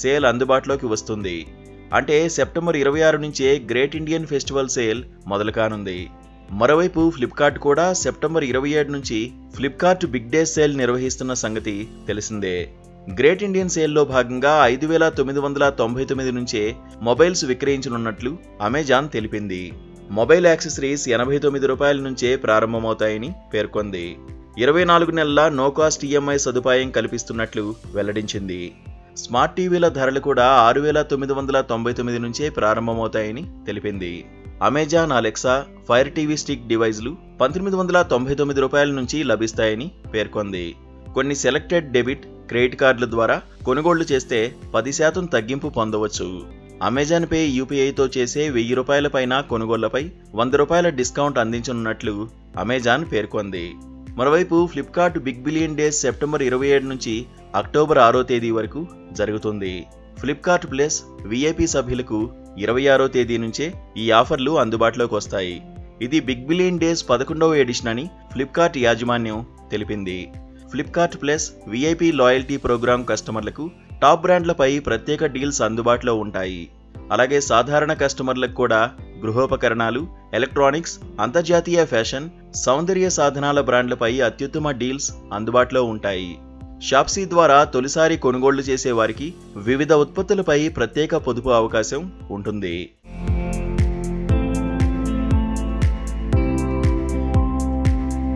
Sale అందుబాటులోకి వస్తుంది. అంటే సెప్టెంబర్ 26 నుంచే గ్రేట్ ఇండియన్ ఫెస్టివల్ సేల్ మొదలు కానుంది. మరోవైపు ఫ్లిప్కార్ట్ కూడా సెప్టెంబర్ 27 నుంచి ఫ్లిప్కార్ట్ బిగ్ డే సేల్ నిర్వహిస్తున్న సంగతి తెలిసిందే. గ్రేట్ ఇండియన్ సేల్లో భాగంగా 5,999 నుంచే మొబైల్స్ విక్రయించనున్నట్లు అమెజాన్ తెలిపింది. మొబైల్ యాక్సెసరీస్ ₹89 నుంచే ప్రారంభమవుతాయని పేర్కొంది. 24 నెలల నో కాస్ట్ ఈఎంఐ సదుపాయం కల్పిస్తున్నట్లు వెల్లడించింది. స్మార్ట్ టీవీల ధరలు కూడా 6,999 నుంచే ప్రారంభమవుతాయని తెలిపింది. Amazon Alexa, fire TV stick డివైజ్లు ₹1,999 నుంచి లభిస్తాయని పేర్కొంది. కొన్ని సెలెక్టెడ్ డెబిట్, క్రెడిట్ కార్డుల ద్వారా కొనుగోళ్లు చేస్తే 10% తగ్గింపు పొందవచ్చు. అమెజాన్ పే యూపీఐతో చేసే ₹1,000 పైన కొనుగోళ్లపై ₹100 డిస్కౌంట్ అందించనున్నట్లు అమెజాన్ పేర్కొంది. మరోవైపు Flipkart big billion days September 27 నుంచి అక్టోబర్ 6వ తేదీ వరకు జరుగుతుంది. ఫ్లిప్కార్ట్ ప్లస్ వీఐపీ సభ్యులకు 26వ తేదీ నుంచే ఈ ఆఫర్లు అందుబాటులోకి వస్తాయి. ఇది బిగ్ బిలియన్ డేస్ 11వ ఎడిషన్ అని ఫ్లిప్కార్ట్ యాజమాన్యం తెలిపింది. Flipkart plus VIP loyalty programme కస్టమర్లకు టాప్ బ్రాండ్లపై ప్రత్యేక డీల్స్ అందుబాటులో ఉంటాయి. అలాగే సాధారణ కస్టమర్లకు కూడా గృహోపకరణాలు, ఎలక్ట్రానిక్స్, అంతర్జాతీయ ఫ్యాషన్, సౌందర్య సాధనాల బ్రాండ్లపై అత్యుత్తమ డీల్స్ అందుబాటులో ఉంటాయి. షాప్సీ ద్వారా తొలిసారి కొనుగోళ్లు చేసే వారికి వివిధ ఉత్పత్తులపై ప్రత్యేక పొదుపు అవకాశం ఉంటుంది.